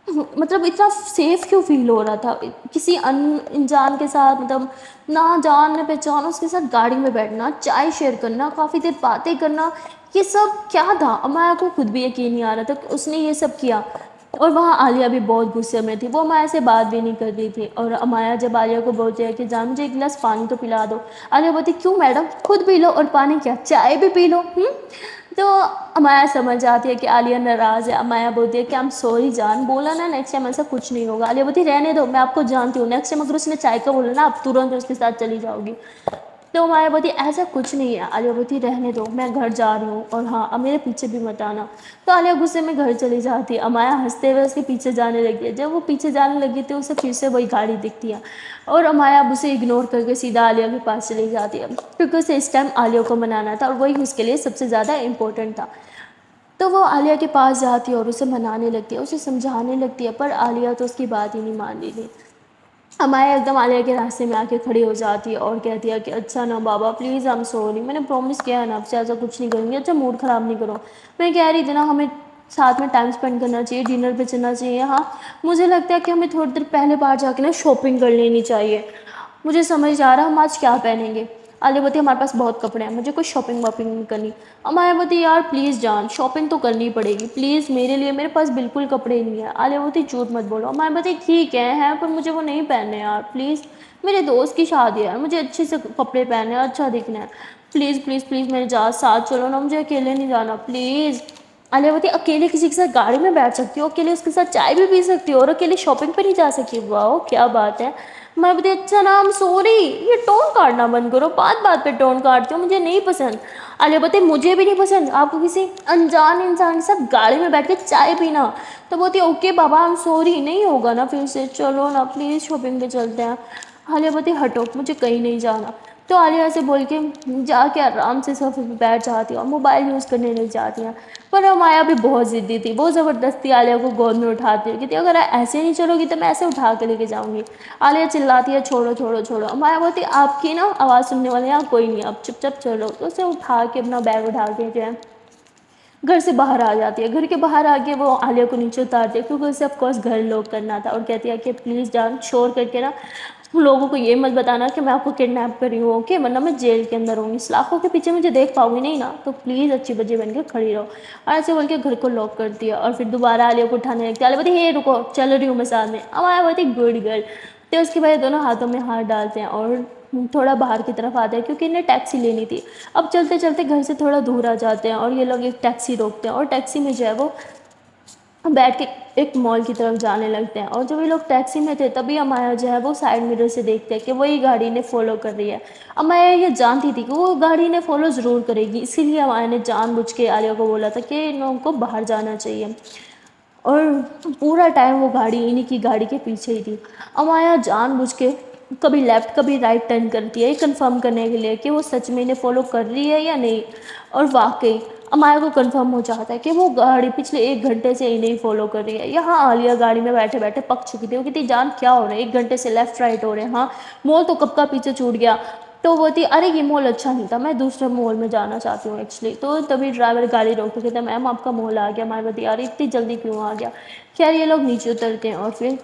मतलब इतना सेफ क्यों फील हो रहा था किसी अनजान के साथ, मतलब ना जान न पहचान उसके साथ गाड़ी में बैठना, चाय शेयर करना, काफ़ी देर बातें करना, ये सब क्या था? अमाया को खुद भी यकीन नहीं आ रहा था कि उसने ये सब किया। और वहाँ आलिया भी बहुत गुस्से में थी, वो अमाया से बात भी नहीं कर रही थी। और अमाया जब आलिया को बोलती है कि जान मुझे एक गिलास पानी तो पिला दो, आलिया बोलती क्यों मैडम, खुद पी लो, और पानी क्या चाय भी पी लो। तो अमाया समझ जाती है कि आलिया नाराज़ है। अमाया बोलती है कि आई एम सॉरी जान, बोला ना नेक्स्ट टाइम ऐसा कुछ नहीं होगा। आलिया बोलती है रहने दो, मैं आपको जानती हूँ, नेक्स्ट टाइम अगर उसने चाय का बोला ना आप तुरंत उसके साथ चली जाओगी। तो अमाया बोलती ऐसा कुछ नहीं है। आलिया बोलती रहने दो, मैं घर जा रही हूँ, और हाँ अब मेरे पीछे भी मत आना। तो आलिया गुस्से में घर चली जाती है। अमाया हंसते हुए उसके पीछे जाने लगी है। जब वो पीछे जाने लगी तो उसे फिर से वही गाड़ी दिखती है और अमाया अब उसे इग्नोर करके सीधा आलिया के पास चली जाती है, क्योंकि उसे इस टाइम आलिया को मनाना था और वही उसके लिए सबसे ज़्यादा इम्पोर्टेंट था। तो वो आलिया के पास जाती है और उसे मनाने लगती है, उसे समझाने लगती है, पर आलिया तो उसकी बात ही नहीं मान रही थी। अमाया एकदम आलिया के रास्ते में आके खड़ी हो जाती है और कहती है कि अच्छा ना बाबा प्लीज़ आई एम सॉरी, मैंने प्रॉमिस किया है ना आपसे ऐसा कुछ नहीं करूँगी, अच्छा मूड ख़राब नहीं करो। मैं कह रही थी ना हमें साथ में टाइम स्पेंड करना चाहिए, डिनर पे चलना चाहिए। हाँ मुझे लगता है कि हमें थोड़ी देर पहले बाहर जाके ना शॉपिंग कर लेनी चाहिए। मुझे समझ आ रहा हम आज क्या पहनेंगे। आलिया बोलती हमारे पास बहुत कपड़े हैं, मुझे कोई शॉपिंग वॉपिंग नहीं करनी। अमाया बोलती यार प्लीज़ जान शॉपिंग तो करनी पड़ेगी प्लीज़ मेरे लिए, मेरे पास बिल्कुल कपड़े नहीं है। आलिया बोलती झूठ मत बोलो। अमाया बोलती ठीक है हैं पर मुझे वो नहीं पहनने यार प्लीज़, मेरे दोस्त की शादी है यार, मुझे अच्छे से कपड़े पहनने हैं, अच्छा दिखना है। प्लीज़ प्लीज़ प्लीज़ मेरे साथ चलो ना, मुझे अकेले नहीं जाना प्लीज़। आलिया बोलती अकेले किसी के साथ गाड़ी में बैठ सकती हो, अकेले उसके साथ चाय भी पी सकती हो और अकेले शॉपिंग पर नहीं जा सकती। वाह क्या बात है। मैं बोलती अच्छा नाम सॉरी, ये टोन काटना बंद करो, बात बात पे टोन काटते हो, मुझे नहीं पसंद। आलिया बोलती मुझे भी नहीं पसंद आपको किसी अनजान इंसान के साथ गाड़ी में बैठ के चाय पीना। तो बोलती okay Baba I am sorry, नहीं होगा ना फिर से, चलो ना प्लीज़ शॉपिंग पे चलते हैं। आलिया बोलती हटो मुझे कहीं नहीं जाना। तो आलिया ऐसे बोल के जाके आराम से सोफे पे बैठ जाती है और मोबाइल यूज़ करने लग जाती हैं। पर माया भी बहुत ज़िद्दी थी, बहुत ज़बरदस्ती आलिया को गोद में उठाती है, कहती अगर ऐसे नहीं चलोगी तो मैं ऐसे उठा के लेके जाऊँगी। आलिया चिल्लाती है छोड़ो छोड़ो छोड़ो। माया बोलती आपकी ना आवाज़ सुनने वाले यहाँ कोई नहीं, आप चुपचाप चलो। तो उसे उठा के अपना बैग उठा के जो है घर से बाहर आ जाती है। घर के बाहर आके वो आलिया को नीचे उतारती है क्योंकि उसे ऑफकोर्स घर लॉक करना था और कहती है कि प्लीज़ जान शोर करके ना लोगों को ये मत बताना कि मैं आपको किडनैप कर रही हूँ ओके, वरना मैं जेल के अंदर होंगी, सलाखों के पीछे मुझे देख पाऊंगी नहीं ना, तो प्लीज़ अच्छी बच्ची बन के खड़ी रहो। और ऐसे बोल के घर को लॉक कर दिया और फिर दोबारा आलिया को उठाने लगती है। आलिया बोलती हे रुको चल रही हूँ मैं साथ में। अब आया बोलती गुड गर्ल। तो उसके बाद दोनों हाथों में हाथ डालते हैं और थोड़ा बाहर की तरफ आते हैं क्योंकि इन्हें टैक्सी लेनी थी। अब चलते चलते घर से थोड़ा दूर आ जाते हैं और ये लोग एक टैक्सी रोकते हैं और टैक्सी में जो है वो बैठ के एक मॉल की तरफ जाने लगते हैं। और जब ये लोग टैक्सी में थे तभी अमाया जो है वो साइड मिरर से देखते हैं कि वही गाड़ी ने फॉलो कर रही है। अमाया ये जानती थी कि वो गाड़ी ने फॉलो ज़रूर करेगी, इसीलिए अमाया ने जानबूझ के आलिया को बोला था कि इन लोगों को बाहर जाना चाहिए। और पूरा टाइम वो गाड़ी इन्हीं की गाड़ी के पीछे ही थी। अमाया जानबूझ के कभी लेफ़्ट कभी राइट टर्न करती है कंफर्म करने के लिए कि वो सच में इन्हें फॉलो कर रही है या नहीं। और वाकई अमाया को कंफर्म हो जाता है कि वो गाड़ी पिछले 1 घंटे से इन्हें फॉलो कर रही है। यहाँ आलिया गाड़ी में बैठे बैठे पक चुकी थी, वो कहती जान क्या हो रहा है, 1 घंटे से लेफ़्ट राइट हो रहे हैं, हाँ मॉल तो कब का पीछे छूट गया। तो वो थी अरे ये मॉल अच्छा नहीं था, मैं दूसरे मॉल में जाना चाहती हूँ एक्चुअली। तो तभी ड्राइवर गाड़ी रोक के कहता मैम आपका मॉल आ गया। मैं बता यार इतनी जल्दी क्यों आ गया। खैर ये लोग नीचे उतरते हैं और फिर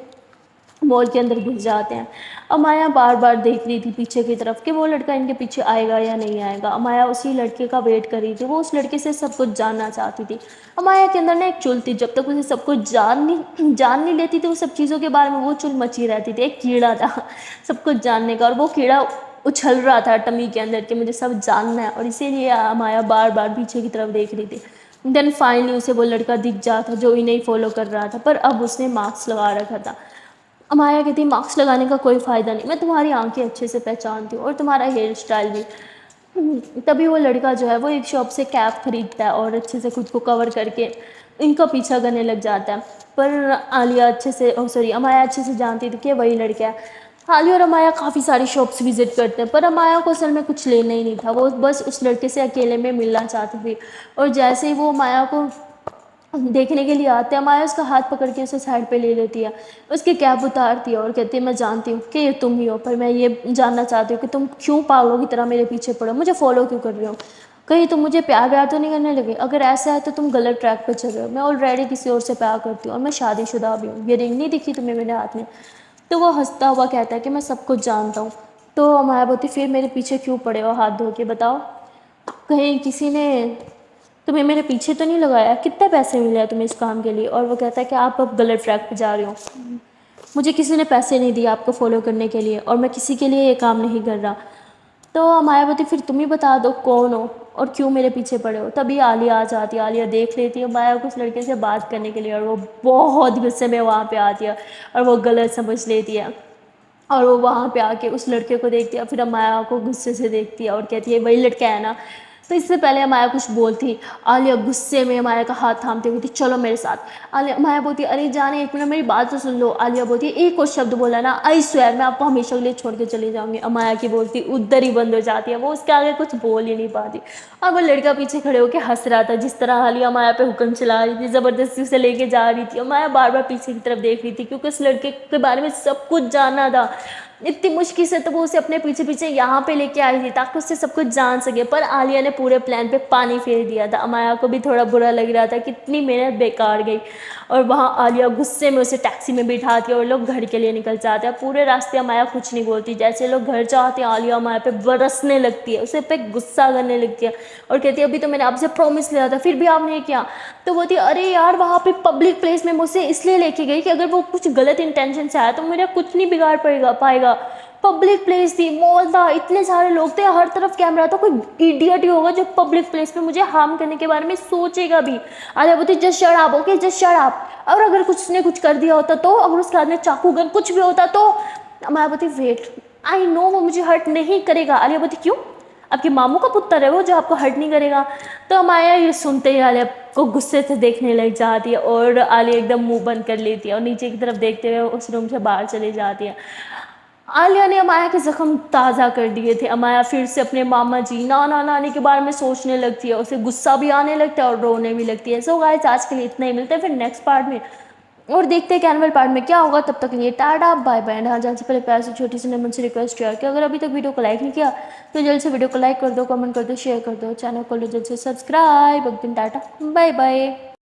मॉल के अंदर घुस जाते हैं। अमाया बार बार देख रही थी पीछे की तरफ कि वो लड़का इनके पीछे आएगा या नहीं आएगा। अमाया उसी लड़के का वेट कर रही थी, वो उस लड़के से सब कुछ जानना चाहती थी। अमाया के अंदर ना एक चुल थी, जब तक उसे सब कुछ जान नहीं लेती थी वो सब चीज़ों के बारे में, वो चुल मची रहती थी। एक कीड़ा था सब कुछ जानने का और वो कीड़ा उछल रहा था टमी के अंदर कि मुझे सब जानना है, और इसीलिए अमाया बार बार पीछे की तरफ देख रही थी। देन फाइनली उसे वो लड़का दिख जाता जो इन्हें फॉलो कर रहा था, पर अब उसने मास्क लगा रखा था। अमाया कहती मास्क लगाने का कोई फ़ायदा नहीं, मैं तुम्हारी आंखें अच्छे से पहचानती हूँ और तुम्हारा हेयर स्टाइल भी। तभी वो लड़का जो है वो एक शॉप से कैप खरीदता है और अच्छे से खुद को कवर करके इनका पीछा करने लग जाता है। पर आलिया अच्छे से सॉरी अमाया अच्छे से जानती थी कि वही लड़का है। आलिया और अमाया काफ़ी सारी शॉप्स विज़िट करते हैं पर अमाया को असल में कुछ लेना ही नहीं था, वो बस उस लड़के से अकेले में मिलना चाहती थी। और जैसे ही वो माया को देखने के लिए आते हैं माया उसका हाथ पकड़ के उसे साइड पे ले लेती है, उसकी कैप उतारती है और कहती है मैं जानती हूँ कि ये तुम ही हो, पर मैं ये जानना चाहती हूँ कि तुम क्यों पागलों की तरह मेरे पीछे पड़े हो, मुझे फॉलो क्यों कर रहे हो, कहीं तुम मुझे प्यार व्यार तो नहीं करने लगे, अगर ऐसा है तो तुम गलत ट्रैक पर चल रहे हो, मैं ऑलरेडी किसी और से प्यार करती हूँ और मैं शादीशुदा भी हूँ, ये रिंग नहीं दिखी तुम्हें मेरे हाथ में। तो वो हंसता हुआ कहता है कि मैं सब कुछ जानता हूँ। तो माया बोलती फिर मेरे पीछे क्यों पड़े हो हाथ धो के बताओ, कहीं किसी ने तुम्हें मेरे पीछे तो नहीं लगाया, कितने पैसे मिले हैं तुम्हें इस काम के लिए। और वो कहता है कि आप अब गलत ट्रैक पे जा रहे हो, मुझे किसी ने पैसे नहीं दिए आपको फॉलो करने के लिए और मैं किसी के लिए ये काम नहीं कर रहा। तो मायावती फिर तुम ही बता दो कौन हो और क्यों मेरे पीछे पड़े हो। तभी आलिया आ जाती है, आलिया देख लेती है माया को उस लड़के से बात करने के लिए और वो बहुत गुस्से में वहाँ पे आती है और वो गलत समझ लेती है। और वो वहाँ पे आके उस लड़के को देखती है, फिर माया को गुस्से से देखती है और कहती है वही लड़का है ना तो इससे पहले अमाया कुछ बोलती, आलिया गुस्से में अमाया का हाथ थामते हुए थी, चलो मेरे साथ। आलिया अमाया बोलती, अरे जाने एक मिनट मेरी बात तो सुन लो। आलिया बोलती, एक और शब्द बोला ना, आई स्वेयर मैं आपको हमेशा के लिए छोड़ के चली जाऊंगी। अमाया की बोलती उधर ही बंद हो जाती है, वो उसके आगे कुछ बोल ही नहीं पाती। अब वो लड़का पीछे खड़े होकर हंस रहा था, जिस तरह आलिया अमाया पे हुक्म चला रही थी, ज़बरदस्ती उसे लेके जा रही थी। अमाया बार बार पीछे की तरफ देख रही थी, क्योंकि उस लड़के के बारे में सब कुछ जानना था। इतनी मुश्किल से तो वो उसे अपने पीछे पीछे यहाँ पे लेके आई थी, ताकि उससे सब कुछ जान सके। पर आलिया ने पूरे प्लान पे पानी फेर दिया था। अमाया को भी थोड़ा बुरा लग रहा था, कितनी मेहनत बेकार गई। और वहाँ आलिया गुस्से में उसे टैक्सी में बिठाती है और लोग घर के लिए निकल जाते हैं। पूरे रास्ते अमाया कुछ नहीं बोलती। जैसे लोग घर जाते हैं, आलिया अमाया पे बरसने लगती है, उसे पे गुस्सा करने लगती है और कहती है, अभी तो मैंने आपसे प्रॉमिस लिया था, फिर भी आपने किया। तो बोलती है, अरे यार वहाँ पे पब्लिक प्लेस में मुझसे इसलिए लेके गई कि अगर वो कुछ गलत इंटेंशन से आया तो मेरा कुछ नहीं बिगाड़ पाएगा। पब्लिक प्लेस थी, मॉल था, इतने सारे लोग थे, हर तरफ कैमरा था, कोई इडियट ही होगा जो पब्लिक प्लेस में मुझे हार्म करने के बारे में सोचेगा भी। आलिया बोलती, just shut up, okay just shut up. और अगर उसने कुछ कर दिया होता तो, अगर उसके हाथ में चाकू गन कुछ भी होता तो। मैं बोलती, वेट, आई नो वो मुझे हर्ट नहीं करेगा। आलिया बोलती, क्यों? आपके मामू का पुत्र है वो जो आपको हर्ट नहीं करेगा। तो अमाया ये सुनते ही आलिया को गुस्से से देखने लग जाती है और आलिया एकदम मुंह बंद कर लेती है और नीचे की तरफ देखते हुए उस रूम से बाहर चली जाती है। आलिया ने अमाया के जख्म ताज़ा कर दिए थे। अमाया फिर से अपने मामा जी, नाना नानी के बारे में सोचने लगती है। उसे गुस्सा भी आने लगता है और रोने भी लगती है। सो गाइस, आज के लिए इतना ही, मिलते हैं फिर नेक्स्ट पार्ट में और देखते हैं कैनुअल पार्ट में क्या होगा। तब तक के लिए टाटा बाय बाय। हाँ, जाने से पहले प्यार से छोटी सी ने मुझसे रिक्वेस्ट किया कि अगर अभी तक वीडियो को लाइक नहीं किया तो जल्द से वीडियो को लाइक कर दो, कमेंट कर दो, शेयर कर दो, चैनल को लो जल्द से सब्सक्राइब। एक दिन टाटा बाय बाय।